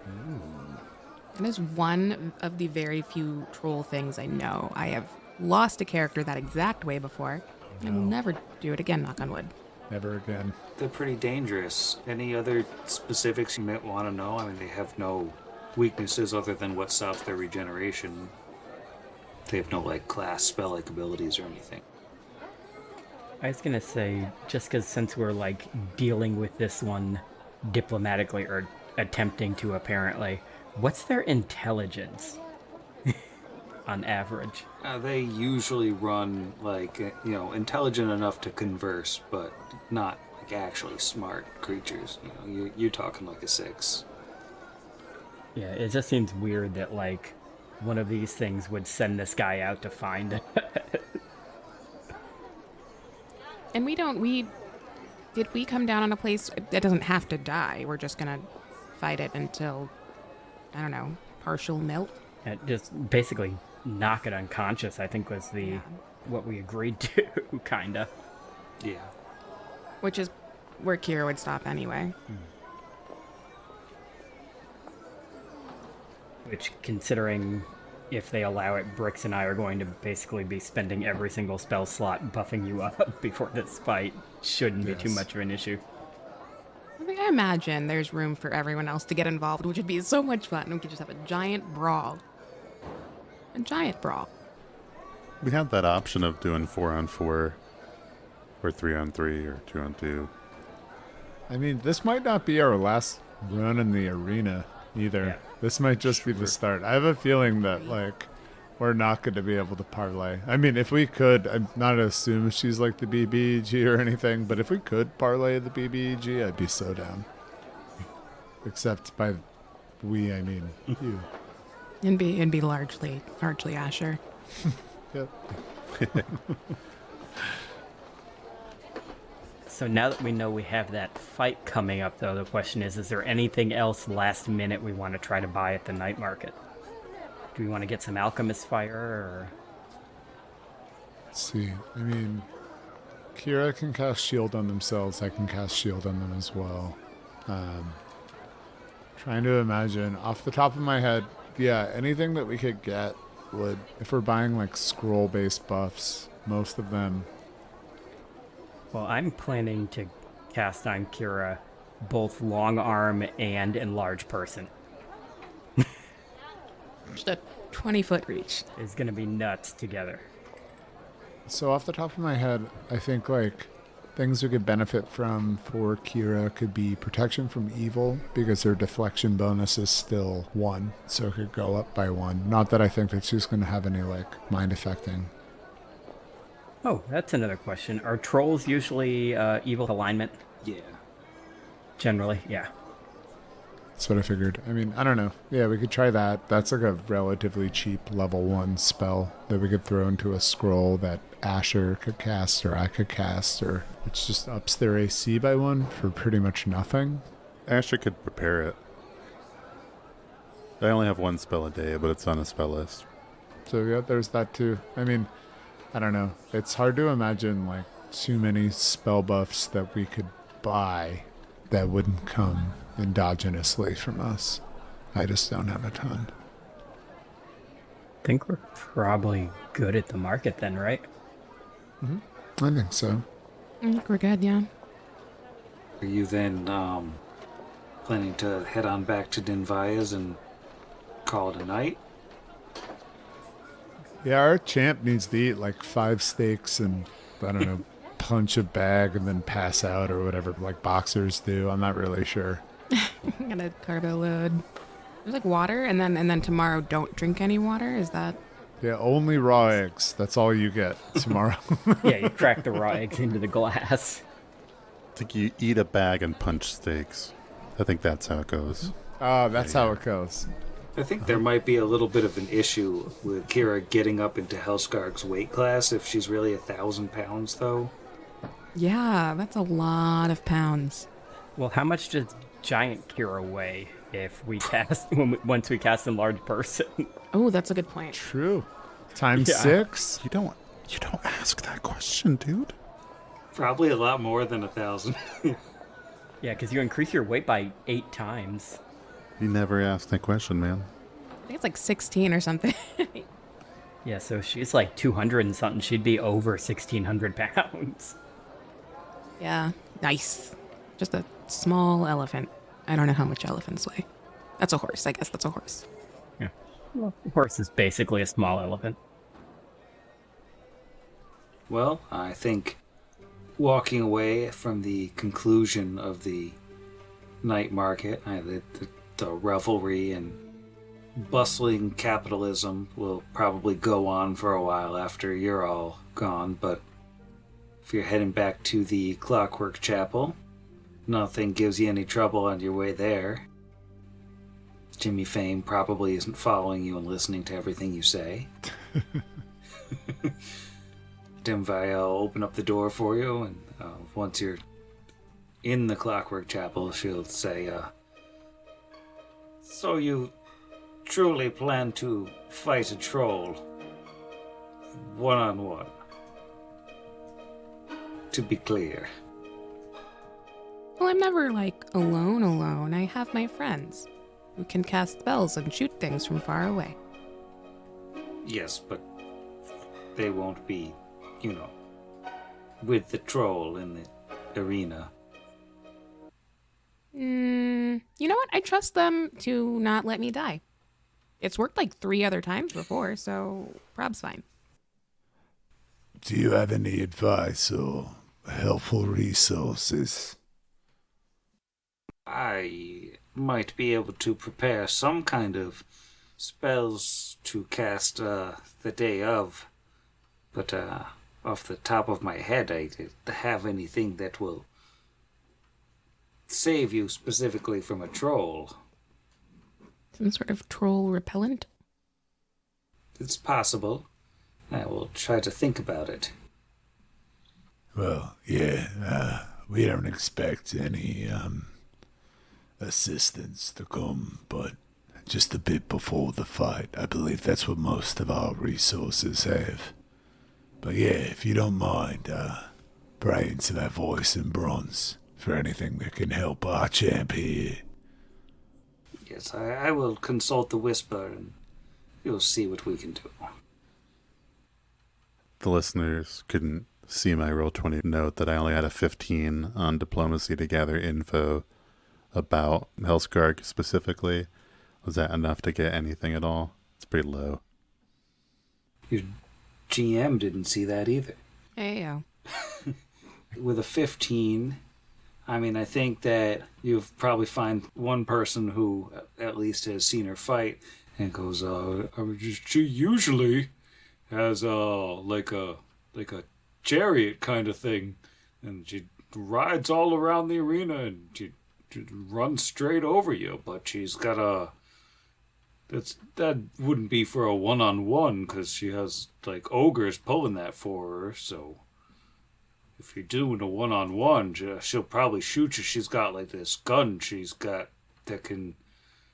That is one of the very few troll things I know. I have lost a character that exact way before. I will never do it again, knock on wood. Never again. They're pretty dangerous. Any other specifics you might want to know? I mean, they have no weaknesses other than what stops their regeneration. They have no, class spell-like abilities or anything. I was gonna say, just because since we're, dealing with this one diplomatically, or attempting to apparently, what's their intelligence on average? They usually run, intelligent enough to converse, but not, actually smart creatures. You're talking a 6. Yeah, it just seems weird that, one of these things would send this guy out to find it. And did we come down on a place that doesn't have to die? We're just gonna fight it until, I don't know, partial melt? Just basically knock it unconscious, I think was the what we agreed to, kinda. Yeah. Which is where Kira would stop anyway. Which, considering if they allow it, Brix and I are going to basically be spending every single spell slot buffing you up before this fight, shouldn't be too Yes. much of an issue. I imagine there's room for everyone else to get involved, which would be so much fun. We could just have a giant brawl. A giant brawl. We had that option of doing 4-on-4, or 3-on-3, or 2-on-2. I mean, this might not be our last run in the arena either. Yeah. This might just be the start. I have a feeling that, like, we're not going to be able to parlay. I mean, if we could, I'm not to assume she's like the BBEG or anything, but if we could parlay the BBEG, I'd be so down. Except by we, I mean you. It'd be largely Asher. Yep. So now that we know we have that fight coming up, though, the question is there anything else last minute we want to try to buy at the night market? Do we want to get some alchemist fire, or... Let's see. I mean, Kira can cast shield on themselves. I can cast shield on them as well. Trying to imagine off the top of my head, yeah, anything that we could get would, if we're buying like scroll-based buffs, most of them. Well, I'm planning to cast on Kira both long arm and enlarge person. Just a 20-foot reach. It's going to be nuts together. So off the top of my head, I think like things we could benefit from for Kira could be protection from evil, because her deflection bonus is still 1, so it could go up by 1. Not that I think that she's going to have any like mind affecting. Oh, that's another question. Are trolls usually evil alignment? Yeah. Generally, yeah. That's what I figured. I mean, I don't know. Yeah, we could try that. That's like a relatively cheap level 1 spell that we could throw into a scroll that Asher could cast or I could cast, or it just ups their AC by 1 for pretty much nothing. Asher could prepare it. I only have 1 spell a day, but it's on a spell list. So yeah, there's that too. I mean, I don't know. It's hard to imagine like too many spell buffs that we could buy that wouldn't come endogenously from us. I just don't have a ton. I think we're probably good at the market then, right? I think so. I think we're good, yeah. Are you then planning to head on back to Dinvaya's and call it a night? Yeah, our champ needs to eat like 5 steaks and, I don't know, punch a bag and then pass out or whatever like boxers do. I'm not really sure. I'm gonna carbo load. There's like water, and then tomorrow don't drink any water. Is that? Yeah, only raw eggs. That's all you get tomorrow. Yeah, you crack the raw eggs into the glass. I think you eat a bag and punch steaks. I think that's how it goes. Oh, that's how it goes. I think there might be a little bit of an issue with Kira getting up into Helskarg's weight class if she's really 1,000 pounds, though. Yeah, that's a lot of pounds. Well, how much does giant Kira weigh if we cast once we cast enlarge person? Oh, that's a good point. True. Times Yeah. 6? You don't ask that question, dude. Probably a lot more than 1,000. Yeah, because you increase your weight by 8 times. You never asked that question, man. I think it's like 16 or something. Yeah, so she's like 200 and something. She'd be over 1,600 pounds. Yeah, nice. Just a small elephant. I don't know how much elephants weigh. That's a horse. I guess that's a horse. Yeah. Well, a horse is basically a small elephant. Well, I think walking away from the conclusion of the night market, the revelry and bustling capitalism will probably go on for a while after you're all gone, but if you're heading back to the Clockwork Chapel, nothing gives you any trouble on your way there. Jimmy Fame probably isn't following you and listening to everything you say. Dimvaya will open up the door for you, and once you're in the Clockwork Chapel, she'll say, so you truly plan to fight a troll one-on-one? to be clear. Well, I'm never, like, alone. I have my friends who can cast spells and shoot things from far away. Yes, but they won't be, with the troll in the arena. You know what? I trust them to not let me die. It's worked like 3 other times before, so prob's fine. Do you have any advice or helpful resources? I might be able to prepare some kind of spells to cast the day of, but off the top of my head, I don't have anything that will save you specifically from a troll. Some sort of troll repellent? It's possible. I will try to think about it. Well, yeah, we don't expect any assistance to come, but just a bit before the fight. I believe that's what most of our resources have. But yeah, if you don't mind, pray into that voice in bronze for anything that can help our champ here. Yes, I will consult the Whisper, and we'll see what we can do. The listeners couldn't see my Roll20 note that I only had a 15 on diplomacy to gather info about Hellskarg specifically. Was that enough to get anything at all? It's pretty low. Your GM didn't see that either. Heyo. With a 15, I think that you've probably find one person who at least has seen her fight and goes, she usually has like a chariot kind of thing, and she rides all around the arena and she runs straight over you, but she's got that wouldn't be for a one-on-one because she has like ogres pulling that for her. So if you're doing a one-on-one, she'll probably shoot you. She's got like this gun she's got that can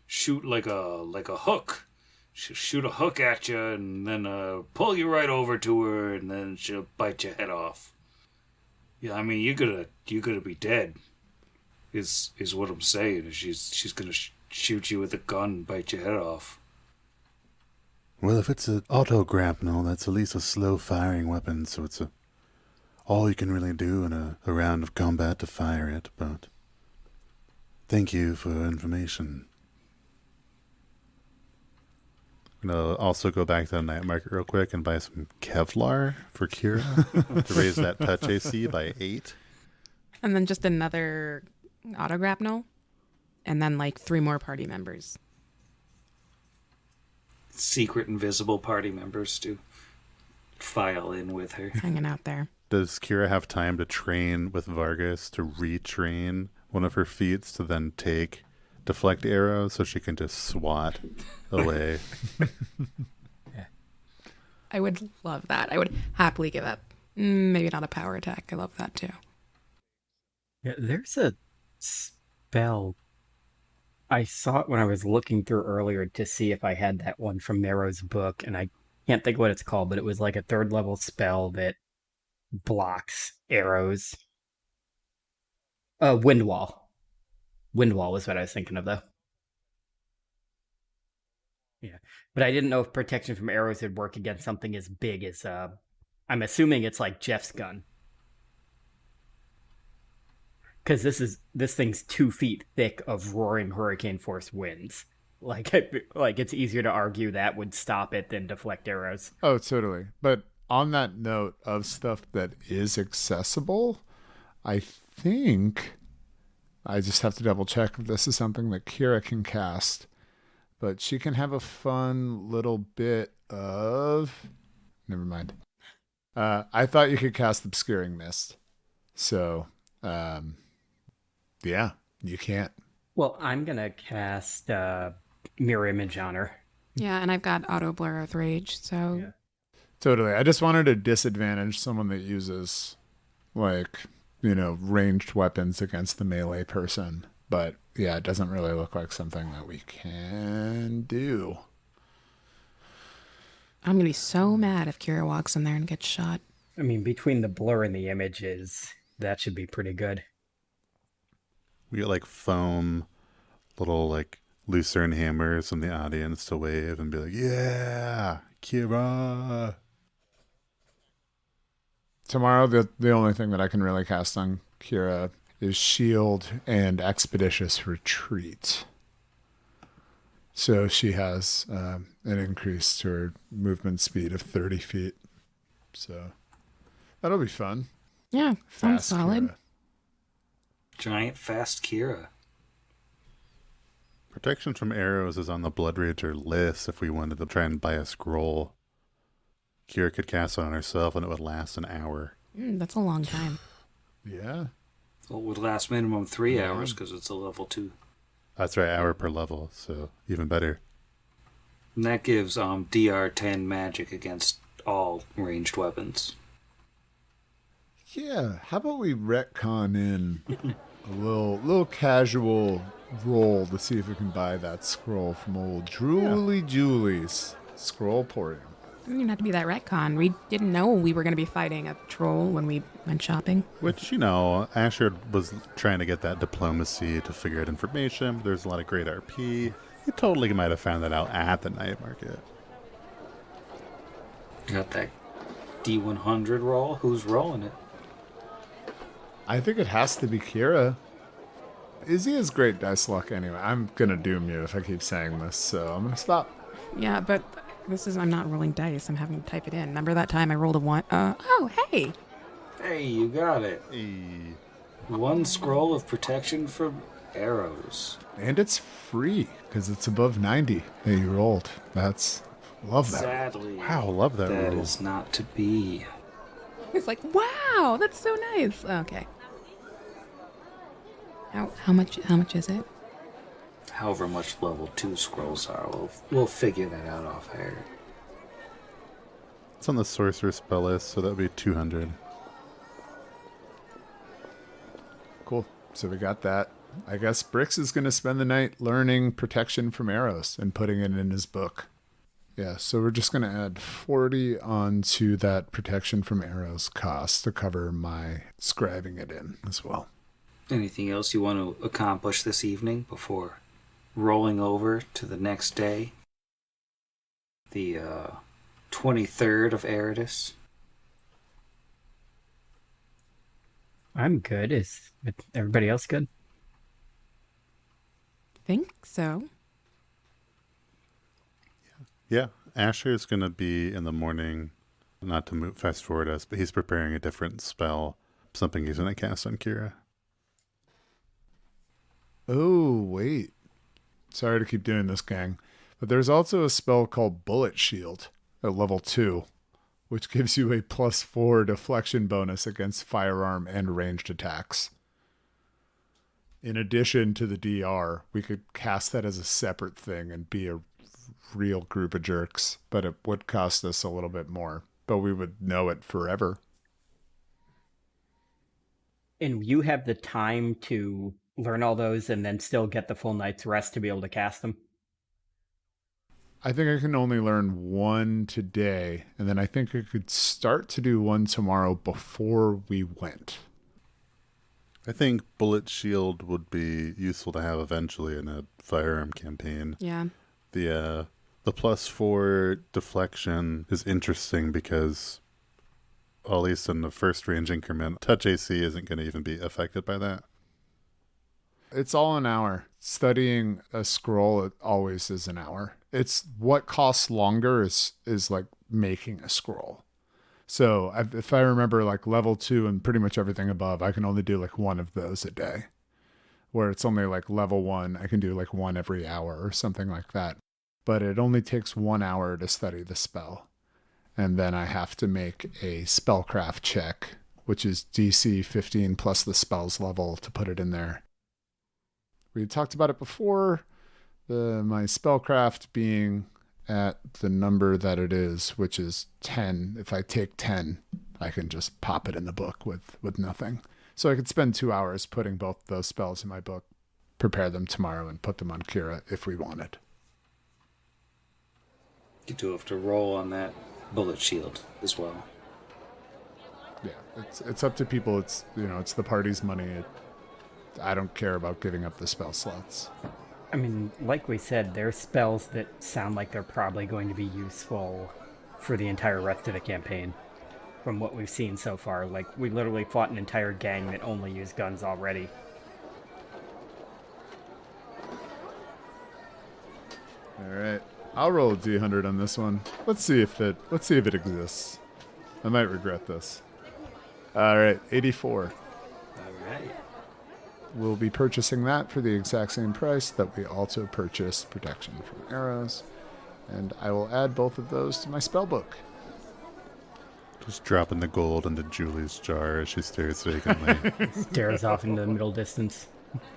shoot like a hook. She'll shoot a hook at you and then pull you right over to her, and then she'll bite your head off. Yeah, you're gonna be dead. Is what I'm saying. She's gonna shoot you with a gun and bite your head off. Well, if it's an auto-grapnel, that's at least a slow-firing weapon, so it's all you can really do in a round of combat to fire it, but thank you for information. I'm going to also go back to the night market real quick and buy some Kevlar for Kira to raise that touch AC by 8. And then just another autograpnel. And then like 3 more party members. Secret invisible party members to file in with her. Hanging out there. Does Kira have time to train with Vargas to retrain one of her feats to then take deflect arrows so she can just swat away? I would love that. I would happily give up. Maybe not a power attack. I love that too. Yeah, there's a spell. I saw it when I was looking through earlier to see if I had that one from Nero's book, and I can't think what it's called, but it was like a 3rd level spell that blocks arrows. Wind Wall. Wind Wall was what I was thinking of, though. Yeah, but I didn't know if protection from arrows would work against something as big as, I'm assuming it's like Jeff's gun. Because this thing's 2 feet thick of roaring hurricane force winds. Like it's easier to argue that would stop it than deflect arrows. Oh, totally. But on that note of stuff that is accessible, I think I just have to double check if this is something that Kira can cast. But she can have a fun little bit of... Never mind. I thought you could cast Obscuring Mist. So, yeah, you can't. Well, I'm going to cast Mirror Image on her. Yeah, and I've got Auto Blur with Rage, so... Yeah. Totally. I just wanted to disadvantage someone that uses, ranged weapons against the melee person. But, yeah, it doesn't really look like something that we can do. I'm going to be so mad if Kira walks in there and gets shot. I mean, between the blur and the images, that should be pretty good. We get like foam, little like lucerne hammers from the audience to wave and be like, yeah, Kira. Tomorrow, the only thing that I can really cast on Kira is Shield and Expeditious Retreat. So she has an increase to her movement speed of 30 feet. So that'll be fun. Yeah, sounds Fast solid. Kira. Giant fast Kira. Protection from arrows is on the Blood Rager list if we wanted to try and buy a scroll. Kira could cast it on herself and it would last an hour. That's a long time. Yeah. Well, it would last minimum 3 hours because it's a level 2. That's right, hour per level, so even better. And that gives DR 10 magic against all ranged weapons. Yeah. How about we retcon in a little casual roll to see if we can buy that scroll from old Julie's Scrollporium. It didn't even have to be that retcon. We didn't know we were going to be fighting a troll when we went shopping. Which, you know, Asher was trying to get that diplomacy to figure out information. There's a lot of great RP. You totally might have found that out at the night market. Got that D100 roll? Who's rolling it? I think it has to be Kira. Izzy has great dice luck anyway. I'm going to doom you if I keep saying this, so I'm going to stop. Yeah, but I'm not rolling dice. I'm having to type it in. Remember that time I rolled a 1? Oh, hey. Hey, you got it. Hey. 1 scroll of protection from arrows. And it's free because it's above 90 that you rolled. Love that. Sadly, Wow, love that that roll. is not to be. It's like, wow, that's so nice. Okay. How much is it? However much level 2 scrolls are, we'll figure that out off air. It's on the sorcerer spell list, so that would be 200. Cool. So we got that. I guess Brix is going to spend the night learning protection from arrows and putting it in his book. Yeah, so we're just going to add 40 onto that protection from arrows cost to cover my scribing it in as well. Anything else you want to accomplish this evening before rolling over to the next day? The 23rd of Eridus. I'm good. Is everybody else good? Think so. Yeah, Asher's going to be in the morning, not to move fast forward us, but he's preparing a different spell, something he's going to cast on Kira. Oh, wait. Sorry to keep doing this, gang. But there's also a spell called Bullet Shield at level 2, which gives you a +4 deflection bonus against firearm and ranged attacks. In addition to the DR, we could cast that as a separate thing and be a real group of jerks, but it would cost us a little bit more. But we would know it forever. And you have the time to learn all those and then still get the full night's rest to be able to cast them? I think I can only learn 1 today, and then I think I could start to do 1 tomorrow before we went. I think Bullet Shield would be useful to have eventually in a firearm campaign. Yeah. The +4 deflection is interesting because, at least in the first range increment, touch AC isn't going to even be affected by that. It's all an hour. Studying a scroll, it always is an hour. It's what costs longer is like making a scroll. So if I remember, like level 2 and pretty much everything above, I can only do like 1 of those a day. Where it's only like level 1, I can do like 1 every hour or something like that. But it only takes 1 hour to study the spell. And then I have to make a spellcraft check, which is DC 15 plus the spell's level to put it in there. We had talked about it before, my spellcraft being at the number that it is, which is 10. If I take 10, I can just pop it in the book with nothing. So I could spend 2 hours putting both those spells in my book, prepare them tomorrow, and put them on Kira if we wanted. You do have to roll on that bullet shield as well. Yeah, it's up to people. It's it's the party's money. I don't care about giving up the spell slots. I mean, like we said, there's spells that sound like they're probably going to be useful for the entire rest of the campaign. From what we've seen so far, like, we literally fought an entire gang that only used guns already. All right, I'll roll a d100 on this one. Let's see if it exists. I might regret this. All right, 84. All right. We'll be purchasing that for the exact same price that we also purchased protection from arrows. And I will add both of those to my spellbook. Just dropping the gold into Julie's jar as she stares vacantly. Stares off into the middle distance.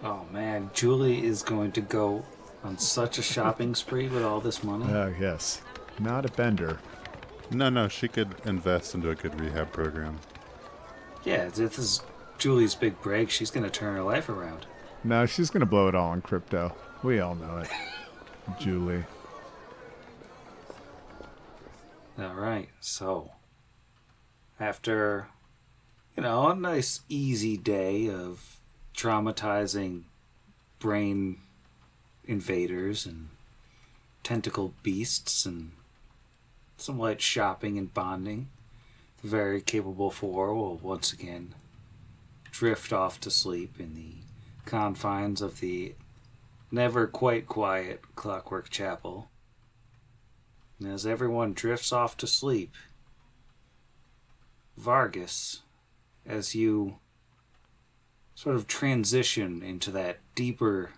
Oh man, Julie is going to go on such a shopping spree with all this money. Oh, yes. Not a bender. No, she could invest into a good rehab program. Yeah, this is Julie's big break. She's going to turn her life around. No, she's going to blow it all on crypto. We all know it. Julie. All right, so after, a nice easy day of traumatizing brain invaders and tentacle beasts and some light shopping and bonding, the very capable four will once again drift off to sleep in the confines of the never quite quiet Clockwork Chapel. And as everyone drifts off to sleep, Vargas, as you sort of transition into that deeper,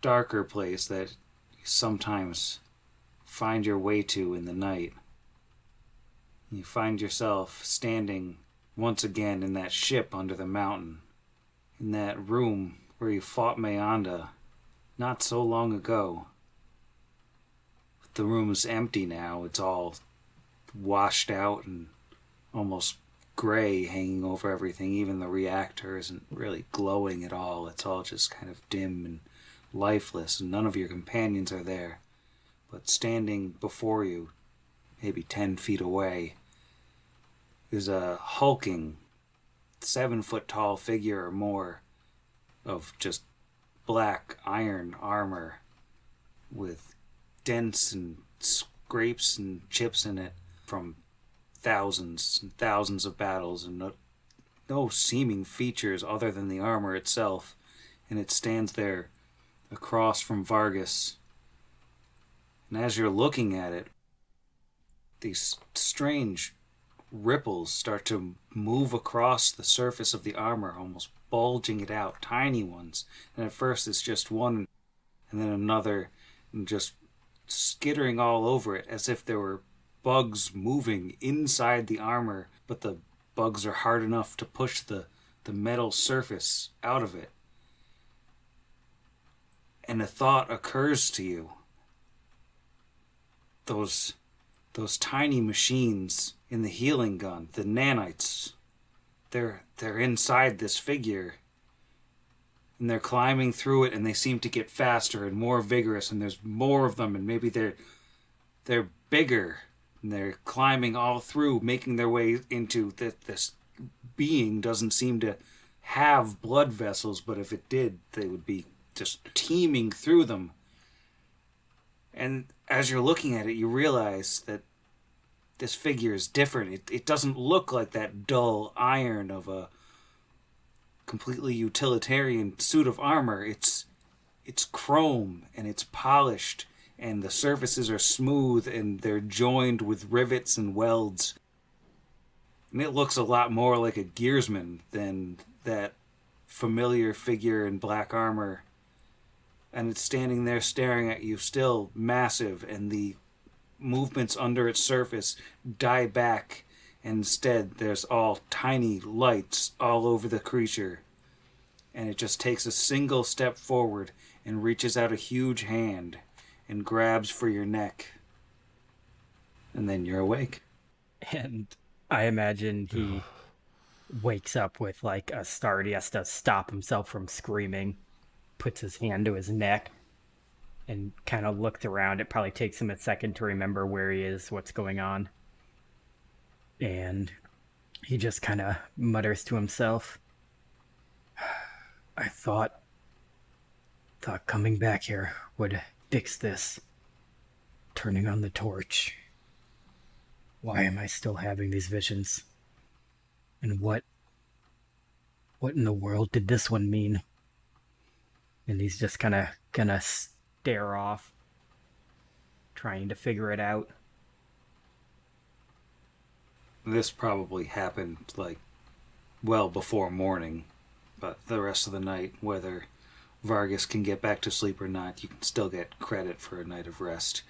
darker place that you sometimes find your way to in the night, you find yourself standing once again in that ship under the mountain, in that room where you fought Mayanda not so long ago. The room's empty now. It's all washed out and almost gray hanging over everything. Even the reactor isn't really glowing at all. It's all just kind of dim and lifeless, and none of your companions are there. But standing before you, maybe 10 feet away, is a hulking 7-foot-tall figure or more of just black iron armor with dents and scrapes and chips in it from thousands and thousands of battles, and no seeming features other than the armor itself. And it stands there across from Vargas. And as you're looking at it, these strange ripples start to move across the surface of the armor, almost bulging it out, tiny ones. And at first it's just one, and then another, and just skittering all over it as if there were bugs moving inside the armor, but the bugs are hard enough to push the metal surface out of it. And a thought occurs to you. Those tiny machines in the healing gun, the nanites, they're inside this figure, and they're climbing through it, and they seem to get faster and more vigorous, and there's more of them, and maybe they're bigger, and they're climbing all through, making their way into this being. Doesn't seem to have blood vessels, but if it did, they would be just teeming through them. And as you're looking at it, you realize that this figure is different. It doesn't look like that dull iron of a completely utilitarian suit of armor. It's chrome, and it's polished, and the surfaces are smooth, and they're joined with rivets and welds. And it looks a lot more like a gearsman than that familiar figure in black armor. And it's standing there staring at you, still massive, and the movements under its surface die back. Instead, there's all tiny lights all over the creature. And it just takes a single step forward and reaches out a huge hand and grabs for your neck. And then you're awake. And I imagine he wakes up with like a start. He has to stop himself from screaming, puts his hand to his neck, and kind of looks around. It probably takes him a second to remember where he is, what's going on. And He just kind of mutters to himself. I thought coming back here would fix this. Turning on the torch. Why am I still having these visions? And what in the world did this one mean? And he's just kind of gonna stare off, trying to figure it out. This probably happened, like, well before morning, but the rest of the night, whether Vargas can get back to sleep or not, you can still get credit for a night of rest.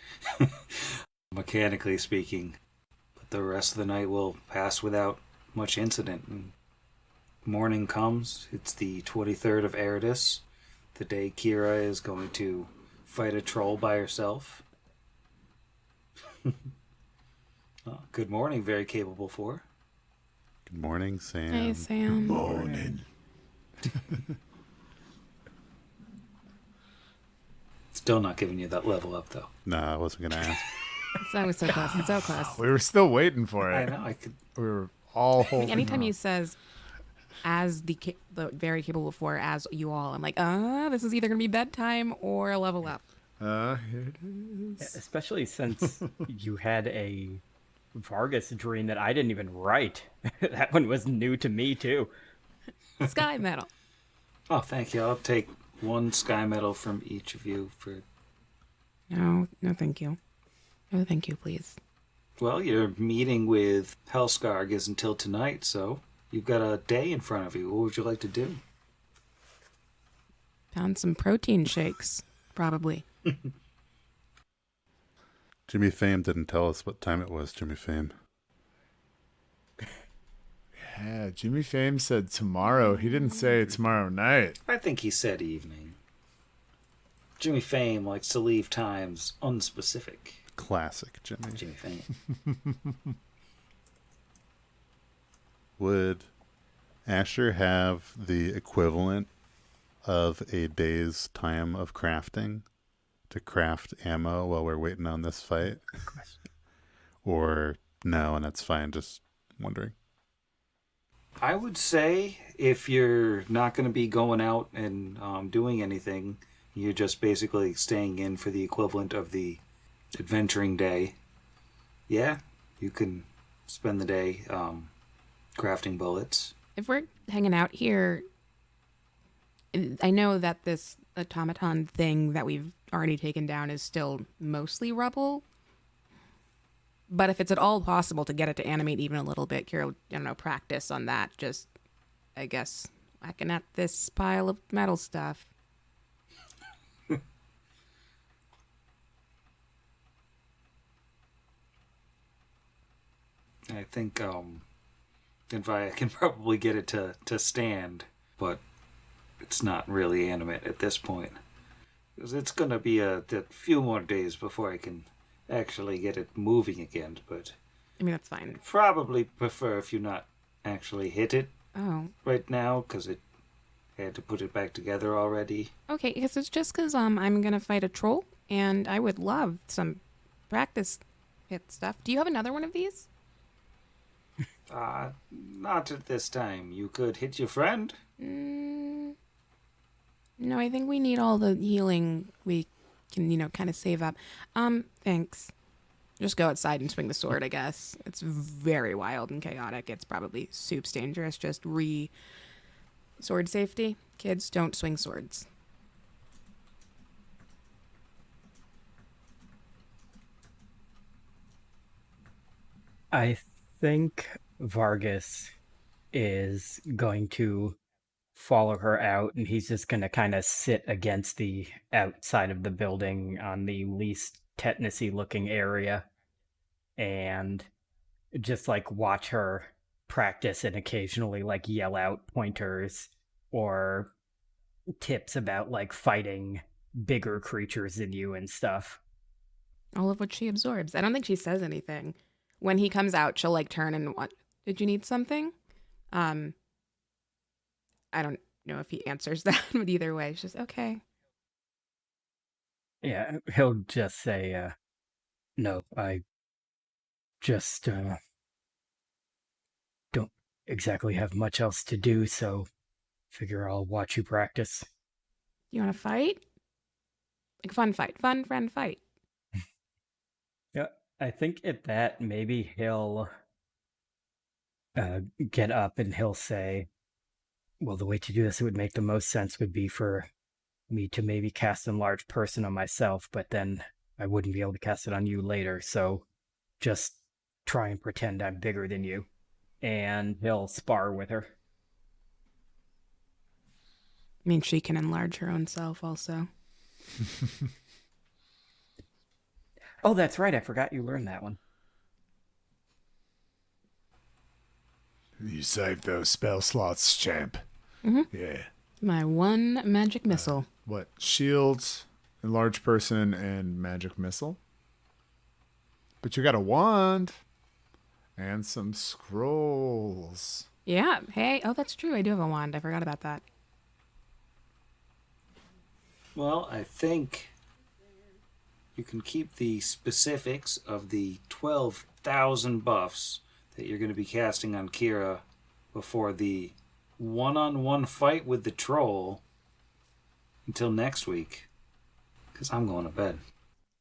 Mechanically speaking. But the rest of the night will pass without much incident. And morning comes, it's the 23rd of Eridus, the day Kira is going to fight a troll by herself. Good morning, very capable four. Good morning, Sam. Hey, Sam. Morning. Still not giving you that level up, though. Nah, I wasn't going to ask. It's always so close. It's so close. We were still waiting for I it. know, I could... We were all holding Anytime off. he says, as the very capable four, as you all, I'm like, this is either going to be bedtime or a level up. Here it is. Especially since you had a Vargas dream that I didn't even write. That one was new to me, too. Sky metal. Oh, thank you. I'll take one sky medal from each of you for... No, thank you. No, thank you, please. Well, your meeting with Hellskarg is until tonight, so you've got a day in front of you. What would you like to do? Found some protein shakes, probably. Jimmy Fame didn't tell us what time it was, Jimmy Fame. Yeah, Jimmy Fame said tomorrow. He didn't say tomorrow night. I think he said evening. Jimmy Fame likes to leave times unspecific. Classic Jimmy. Jimmy Fame. Would Asher have the equivalent of a day's time of crafting to craft ammo while we're waiting on this fight? Or no, and that's fine, just wondering. I would say if you're not going to be going out and doing anything, you're just basically staying in for the equivalent of the adventuring day. Yeah, you can spend the day crafting bullets. If we're hanging out here, I know that this automaton thing that we've already taken down is still mostly rubble. But if it's at all possible to get it to animate even a little bit, Kira, I don't know, practice on that. Just, I guess, whacking at this pile of metal stuff. I think if I can probably get it to stand, but it's not really animate at this point. Because it's going to be a few more days before I can actually get it moving again, but I mean, that's fine. I'd probably prefer if you not actually hit it Oh, right now, because it had to put it back together already. okay. Because it's just because I'm gonna fight a troll, and I would love some practice hit stuff. Do you have another one of these? Not at this time. You could hit your friend. No, I think we need all the healing we can, kind of save up. Thanks. Just go outside and swing the sword, I guess. It's very wild and chaotic. It's probably soups dangerous. Just sword safety. Kids, don't swing swords. I think Vargas is going to follow her out, and he's just going to kind of sit against the outside of the building on the least tetanusy looking area and just like watch her practice and occasionally like yell out pointers or tips about like fighting bigger creatures than you and stuff. All of which she absorbs. I don't think she says anything. When he comes out, she'll like turn and what? Did you need something? I don't know if he answers that, but either way, it's just okay. Yeah, he'll just say, no, I just, exactly have much else to do, so figure I'll watch you practice. You want to fight? Like fun fight, fun friend fight. Yeah, I think at that, maybe he'll get up and he'll say, well, the way to do this, it would make the most sense would be for me to maybe cast Enlarge Person on myself, but then I wouldn't be able to cast it on you later, so just try and pretend I'm bigger than you. And he'll spar with her. I mean, she can enlarge her own self also. Oh, that's right, I forgot you learned that one. You saved those spell slots, champ. Mm-hmm. Yeah. My one magic missile. What? Shields, enlarge person, and magic missile. But you got a wand and some scrolls. Yeah. Hey. Oh, that's true. I do have a wand. I forgot about that. Well, I think you can keep the specifics of the 12,000 buffs that you're going to be casting on Kira before the one-on-one fight with the troll until next week. Because I'm going to bed.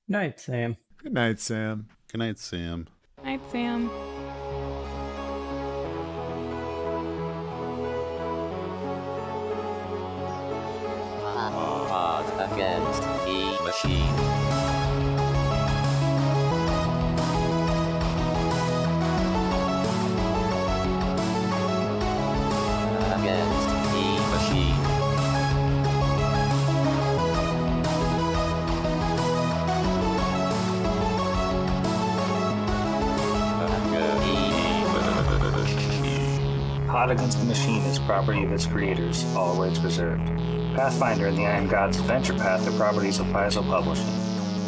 Night, Sam. Good night, Sam. Good night, Sam. Night, Sam. Against the machine. Against the machine. Hot Against the Machine is property of its creators, all rights reserved. Pathfinder and the Iron Gods Adventure Path are properties of Paizo Publishing.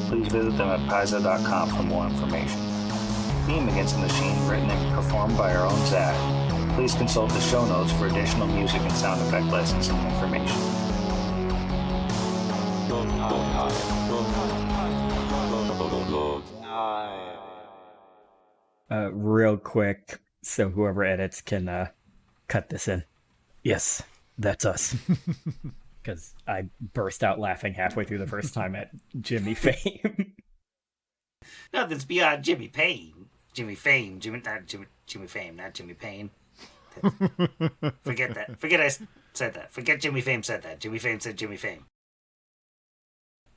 Please visit them at paizo.com for more information. Theme Against the Machine written and performed by our own Zach. Please consult the show notes for additional music and sound effect licensing information. Real quick, so whoever edits can cut this in. Yes, that's us. Because I burst out laughing halfway through the first time at Jimmy Fame. Nothing's beyond Jimmy Payne. Jimmy Fame. Jimmy Fame, not Jimmy Payne. Forget that. Forget I said that. Forget Jimmy Fame said that. Jimmy Fame said Jimmy Fame.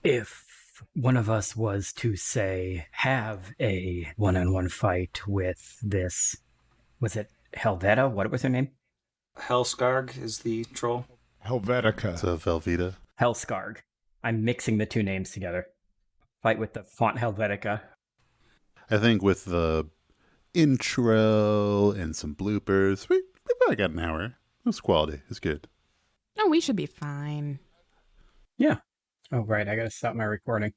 If one of us was to, say, have a one-on-one fight with this, was it Helveta? What was her name? Hellskarg is the troll. Helvetica. It's a Velveeta. Hellskarg. I'm mixing the two names together. Fight with the font Helvetica. I think with the intro and some bloopers, we probably got an hour. It's quality. It's good. Oh, we should be fine. Yeah. Oh, right. I gotta stop my recording.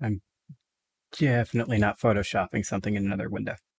I'm definitely not photoshopping something in another window.